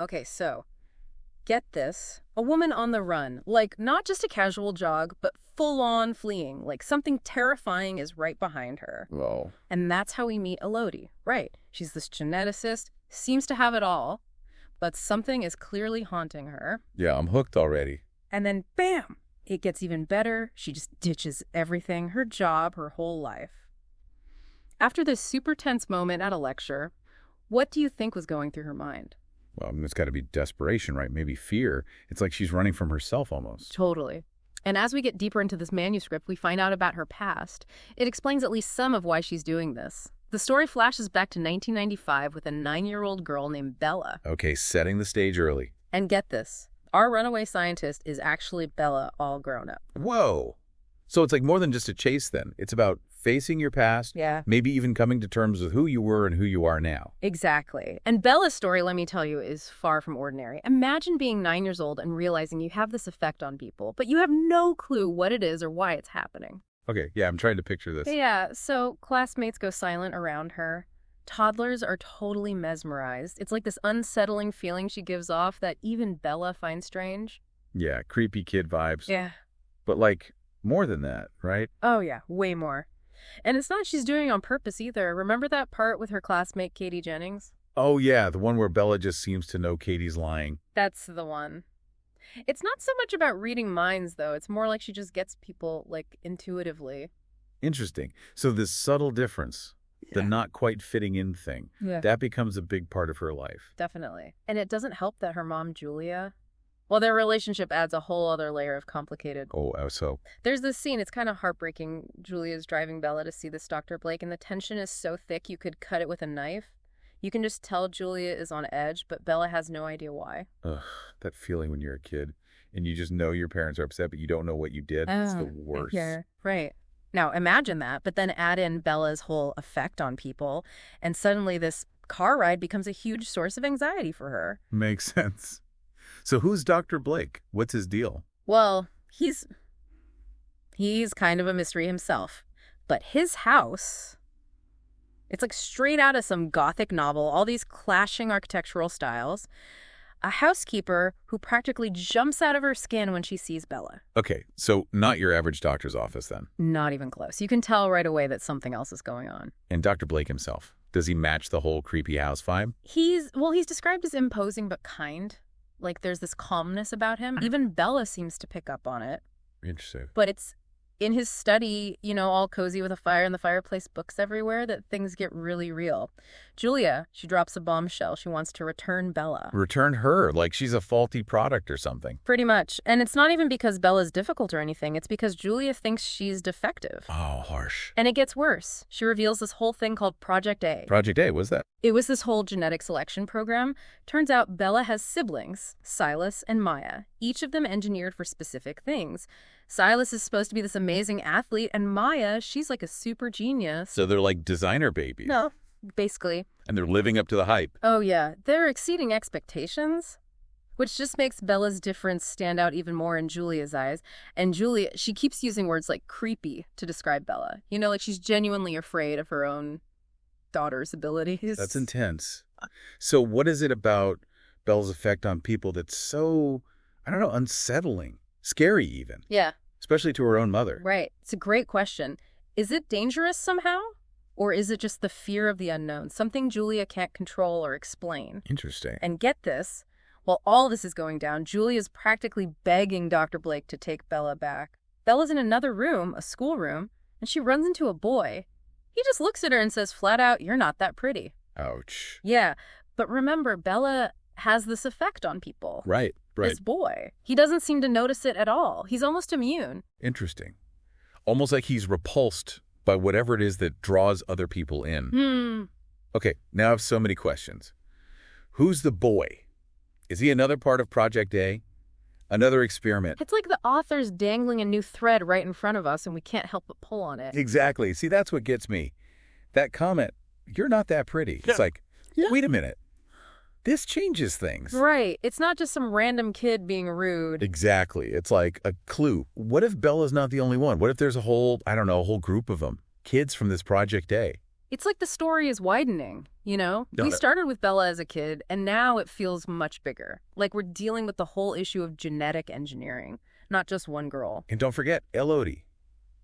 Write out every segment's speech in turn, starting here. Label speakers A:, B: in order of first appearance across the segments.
A: Okay, so get this. A woman on the run. Like, not just a casual jog, but full-on fleeing. Like, something terrifying is right behind her.
B: Whoa.
A: And that's how we meet Elodie. Right. She's this geneticist, seems to have it all, but something is clearly haunting her.
B: Yeah, I'm hooked already.
A: And then, bam! It gets even better. She just ditches everything, her job, her whole life. After this super tense moment at a lecture, what do you think was going through her mind?
B: Well, I mean, it's got to be desperation, right? Maybe fear. It's like she's running from herself almost.
A: Totally. And as we get deeper into this manuscript, we find out about her past. It explains at least some of why she's doing this. The story flashes back to 1995 with a 9-year-old girl named Bella.
B: Okay, setting the stage early.
A: And get this, our runaway scientist is actually Bella all grown up.
B: Whoa. So it's like more than just a chase then. It's about facing your past, maybe even coming to terms with who you were and who you are now.
A: Exactly. And Bella's story, let me tell you, is far from ordinary. Imagine being 9 years old and realizing you have this effect on people, but you have no clue what it is or why it's happening.
B: Okay, yeah, I'm trying to picture this.
A: Yeah, so classmates go silent around her. Toddlers are totally mesmerized. It's like this unsettling feeling she gives off that even Bella finds strange.
B: Yeah, creepy kid vibes.
A: Yeah.
B: But like, more than that, right?
A: Oh yeah, way more. And it's not she's doing it on purpose either. Remember that part with her classmate Katie Jennings?
B: Oh yeah, the one where Bella just seems to know Katie's lying.
A: That's the one. It's not so much about reading minds, though. It's more like she just gets people, like, intuitively.
B: Interesting. So this subtle difference, the not quite fitting in thing, that becomes a big part of her life.
A: Definitely. And it doesn't help that her mom, Julia, well, their relationship adds a whole other layer of complicated.
B: Oh, so?
A: There's this scene, it's kind of heartbreaking. Julia's driving Bella to see this Dr. Blake, and the tension is so thick you could cut it with a knife. You can just tell Julia is on edge, but Bella has no idea why.
B: Ugh, that feeling when you're a kid and you just know your parents are upset, but you don't know what you did. It's the worst.
A: Yeah, right. Now, imagine that, but then add in Bella's whole effect on people, and suddenly this car ride becomes a huge source of anxiety for her.
B: Makes sense. So who's Dr. Blake? What's his deal?
A: Well, he's kind of a mystery himself. But his house, it's like straight out of some Gothic novel, all these clashing architectural styles. A housekeeper who practically jumps out of her skin when she sees Bella.
B: Okay, so not your average doctor's office then?
A: Not even close. You can tell right away that something else is going on.
B: And Dr. Blake himself, does he match the whole creepy house vibe?
A: He's described as imposing but kind. Like, there's this calmness about him. Even Bella seems to pick up on it.
B: Interesting.
A: But it's in his study, you know, all cozy with a fire in the fireplace, books everywhere, that things get really real. Julia, she drops a bombshell. She wants to return Bella.
B: Return her, like she's a faulty product or something.
A: Pretty much. And it's not even because Bella's difficult or anything. It's because Julia thinks she's defective.
B: Oh, harsh.
A: And it gets worse. She reveals this whole thing called Project A.
B: Project A, what's that?
A: It was this whole genetic selection program. Turns out Bella has siblings, Silas and Maya, each of them engineered for specific things. Silas is supposed to be this amazing athlete, and Maya, she's like a super genius.
B: So they're like designer babies.
A: No, basically.
B: And they're living up to the hype.
A: Oh, yeah. They're exceeding expectations, which just makes Bella's difference stand out even more in Julia's eyes. And Julia, she keeps using words like creepy to describe Bella. You know, like she's genuinely afraid of her own daughter's abilities.
B: That's intense. So what is it about Bella's effect on people that's so, I don't know, unsettling, scary even?
A: Yeah.
B: Especially to her own mother.
A: Right. It's a great question. Is it dangerous somehow? Or is it just the fear of the unknown, something Julia can't control or explain?
B: Interesting.
A: And get this, while all this is going down, Julia's practically begging Dr. Blake to take Bella back. Bella's in another room, a schoolroom, and she runs into a boy. He just looks at her and says flat out, "You're not that pretty."
B: Ouch.
A: Yeah, but remember, Bella has this effect on people.
B: Right.
A: This boy. He doesn't seem to notice it at all. He's almost immune.
B: Interesting. Almost like he's repulsed by whatever it is that draws other people in. Okay, now I have so many questions. Who's the boy? Is he another part of Project A? Another experiment?
A: It's like the author's dangling a new thread right in front of us and we can't help but pull on it.
B: Exactly. See, that's what gets me. That comment, "You're not that pretty." It's like, wait a minute. This changes things.
A: Right. It's not just some random kid being rude.
B: Exactly. It's like a clue. What if Bella's not the only one? What if there's a whole, I don't know, a whole group of them? Kids from this Project A.
A: It's like the story is widening, you know?
B: No,
A: We
B: no.
A: started with Bella as a kid, and now it feels much bigger. Like we're dealing with the whole issue of genetic engineering, not just one girl.
B: And don't forget, Elodie.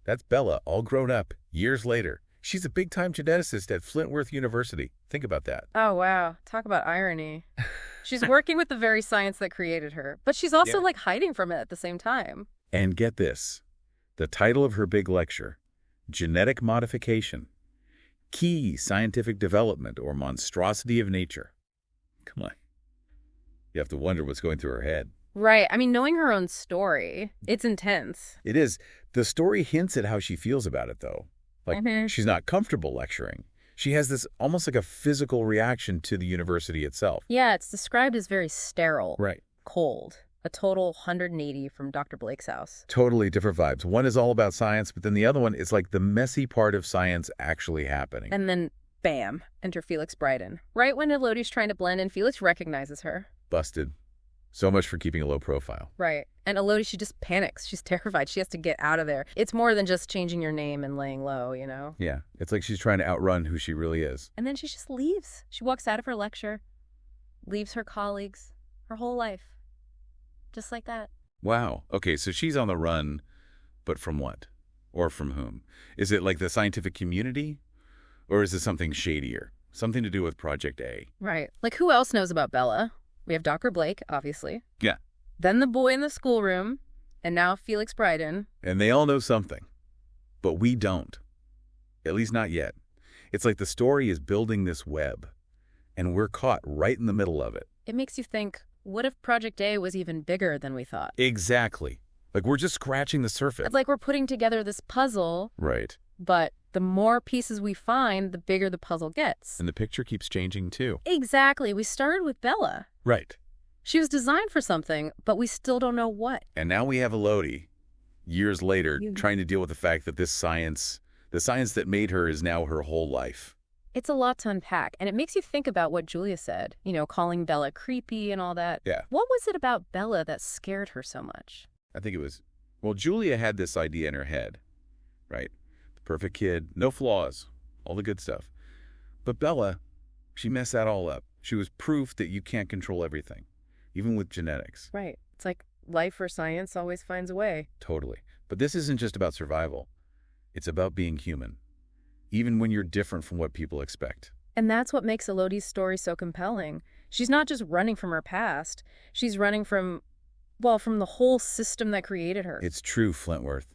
B: That's Bella, all grown up, years later. She's a big-time geneticist at Flintworth University. Think about that.
A: Oh, wow. Talk about irony. She's working with the very science that created her, but she's also
B: Yeah.
A: like hiding from it at the same time.
B: And get this. The title of her big lecture, Genetic Modification, Key Scientific Development or Monstrosity of Nature. Come on. You have to wonder what's going through her head.
A: Right. I mean, knowing her own story, it's intense.
B: It is. The story hints at how she feels about it, though. Like,
A: Mhm.
B: she's not comfortable lecturing. She has this almost like a physical reaction to the university itself.
A: Yeah, it's described as very sterile,
B: Right.
A: cold, a total 180 from Dr. Blake's house.
B: Totally different vibes. One is all about science, but then the other one is like the messy part of science actually happening.
A: And then, bam, enter Felix Bryden. Right when Elodie's trying to blend in, Felix recognizes her.
B: Busted. So much for keeping a low profile.
A: Right. And Elodie, she just panics. She's terrified. She has to get out of there. It's more than just changing your name and laying low, you know?
B: Yeah, it's like she's trying to outrun who she really is.
A: And then she just leaves. She walks out of her lecture, leaves her colleagues, her whole life. Just like that.
B: Wow. Okay, so she's on the run, but from what? Or from whom? Is it like the scientific community? Or is it something shadier? Something to do with Project A?
A: Right. Like, who else knows about Bella? We have Dr. Blake, obviously.
B: Yeah.
A: Then the boy in the schoolroom, and now Felix Bryden.
B: And they all know something. But we don't. At least not yet. It's like the story is building this web, and we're caught right in the middle of it.
A: It makes you think, what if Project A was even bigger than we thought?
B: Exactly. Like we're just scratching the surface.
A: It's like we're putting together this puzzle,
B: Right.
A: but the more pieces we find, the bigger the puzzle gets.
B: And the picture keeps changing too.
A: Exactly. We started with Bella.
B: Right.
A: She was designed for something, but we still don't know what.
B: And now we have Elodie, years later,
A: You-
B: trying to deal with the fact that this science, the science that made her is now her whole life.
A: It's a lot to unpack, and it makes you think about what Julia said, you know, calling Bella creepy and all that.
B: Yeah.
A: What was it about Bella that scared her so much?
B: I think it was, well, Julia had this idea in her head, right? The perfect kid, no flaws, all the good stuff. But Bella, she messed that all up. She was proof that you can't control everything, even with genetics.
A: Right. It's like life or science always finds a way.
B: Totally. But this isn't just about survival. It's about being human, even when you're different from what people expect.
A: And that's what makes Elodie's story so compelling. She's not just running from her past. She's running from, well, from the whole system that created her.
B: It's true, Flintworth.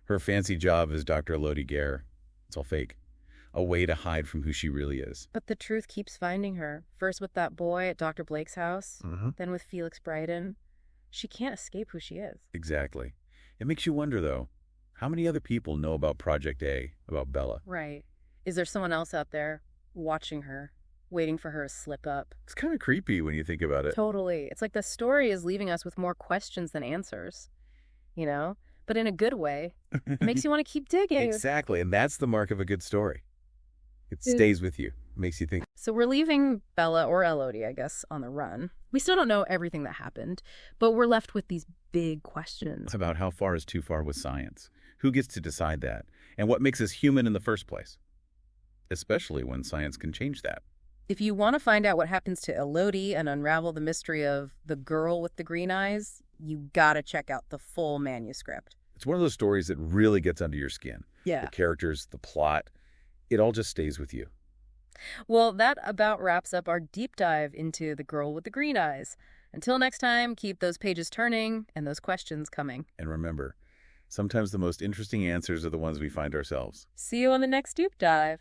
B: Her fancy job is Dr. Elodie Gare. It's all fake. A way to hide from who she really is.
A: But the truth keeps finding her. First with that boy at Dr. Blake's house, then with Felix Bryden. She can't escape who she is.
B: Exactly. It makes you wonder, though, how many other people know about Project A, about Bella?
A: Right. Is there someone else out there watching her, waiting for her to slip up?
B: It's kind of creepy when you think about it.
A: Totally. It's like the story is leaving us with more questions than answers, you know? But in a good way. It makes you want to keep digging.
B: Exactly, and that's the mark of a good story. It
A: Yeah.
B: stays with you. Makes you think.
A: So we're leaving Bella, or Elodie, I guess, on the run. We still don't know everything that happened, but we're left with these big questions.
B: About how far is too far with science. Who gets to decide that? And what makes us human in the first place? Especially when science can change that.
A: If you want to find out what happens to Elodie and unravel the mystery of the girl with the green eyes, you gotta check out the full manuscript.
B: It's one of those stories that really gets under your skin.
A: Yeah.
B: The characters, the plot, it all just stays with you.
A: Well, that about wraps up our deep dive into the girl with the green eyes. Until next time, keep those pages turning and those questions coming.
B: And remember, sometimes the most interesting answers are the ones we find ourselves.
A: See you on the next deep dive.